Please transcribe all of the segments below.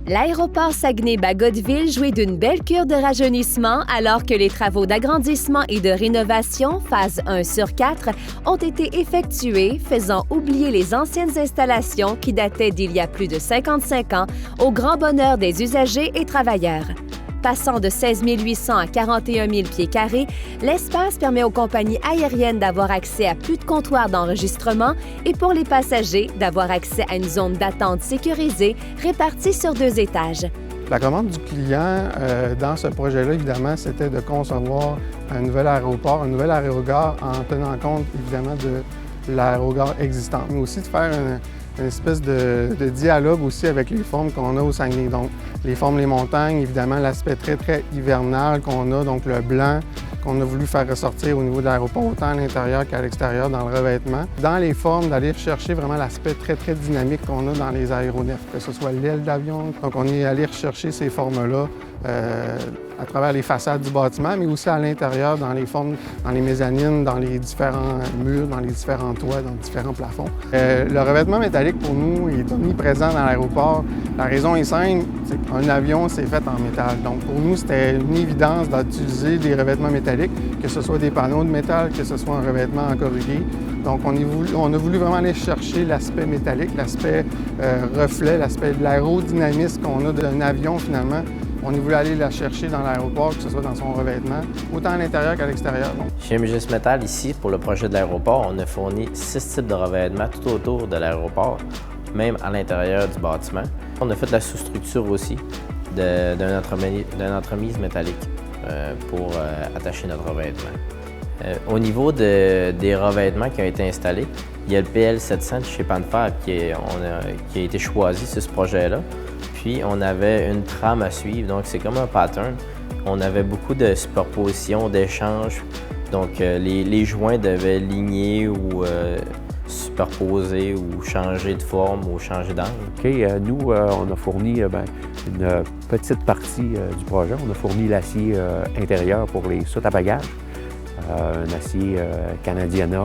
L'aéroport Saguenay-Bagotville jouit d'une belle cure de rajeunissement alors que les travaux d'agrandissement et de rénovation, phase 1 sur 4, ont été effectués, faisant oublier les anciennes installations qui dataient d'il y a plus de 55 ans, au grand bonheur des usagers et travailleurs. Passant de 16 800 à 41 000 pieds carrés, l'espace permet aux compagnies aériennes d'avoir accès à plus de comptoirs d'enregistrement et pour les passagers d'avoir accès à une zone d'attente sécurisée répartie sur 2 étages. La commande du client dans ce projet-là, évidemment, c'était de concevoir un nouvel aéroport, un nouvel aérogare en tenant compte, évidemment, de l'aérogare existant, mais aussi de faire une espèce de dialogue aussi avec les formes qu'on a au Saguenay. Donc, les formes, les montagnes, évidemment, l'aspect très hivernal qu'on a, donc le blanc qu'on a voulu faire ressortir au niveau de l'aéroport, autant à l'intérieur qu'à l'extérieur dans le revêtement. Dans les formes, d'aller rechercher vraiment l'aspect très dynamique qu'on a dans les aéronefs, que ce soit l'aile d'avion. Donc, on est allé rechercher ces formes-là à travers les façades du bâtiment, mais aussi à l'intérieur, dans les formes, dans les mezzanines, dans les différents murs, dans les différents toits, dans les différents plafonds. Le revêtement métallique, pour nous, est omniprésent dans l'aéroport. La raison est simple, c'est qu'un avion, c'est fait en métal. Donc, pour nous, c'était une évidence d'utiliser des revêtements métalliques, que ce soit des panneaux de métal, que ce soit un revêtement en corrugé. Donc, on a voulu vraiment aller chercher l'aspect métallique, l'aspect reflet, l'aspect de l'aérodynamisme qu'on a d'un avion, finalement. On a voulu aller la chercher dans l'aéroport, que ce soit dans son revêtement, autant à l'intérieur qu'à l'extérieur. Chez MGS Metal, ici, pour le projet de l'aéroport, on a fourni 6 types de revêtements tout autour de l'aéroport, même à l'intérieur du bâtiment. On a fait de la sous-structure aussi d'une entremise métallique pour attacher notre revêtement. Au niveau des revêtements qui ont été installés, il y a le PL700 de chez Panfab qui a été choisi sur ce projet-là. Puis, on avait une trame à suivre, donc c'est comme un pattern. On avait beaucoup de superpositions, d'échanges, donc les joints devaient ligner ou superposer ou changer de forme ou changer d'angle. OK, nous, on a fourni une petite partie du projet. On a fourni l'acier intérieur pour les soutes à bagages, un acier Canadiana,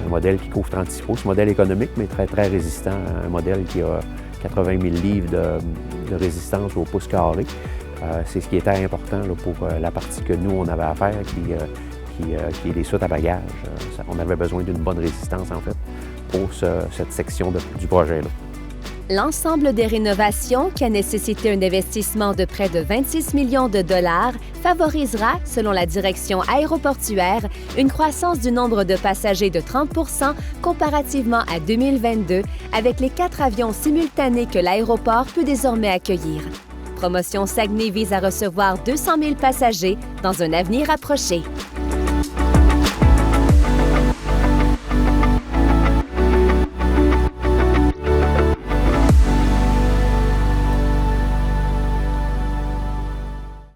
un modèle qui couvre 36 pouces, modèle économique, mais très résistant, un modèle qui a 80 000 livres de résistance au pouce carré. C'est ce qui était important là, pour la partie que nous, on avait à faire, qui est les soutes à bagages. On avait besoin d'une bonne résistance, en fait, pour cette section du projet-là. L'ensemble des rénovations, qui a nécessité un investissement de près de 26 millions de dollars, favorisera, selon la direction aéroportuaire, une croissance du nombre de passagers de 30 % comparativement à 2022, avec les 4 avions simultanés que l'aéroport peut désormais accueillir. Promotion Saguenay vise à recevoir 200 000 passagers dans un avenir approché.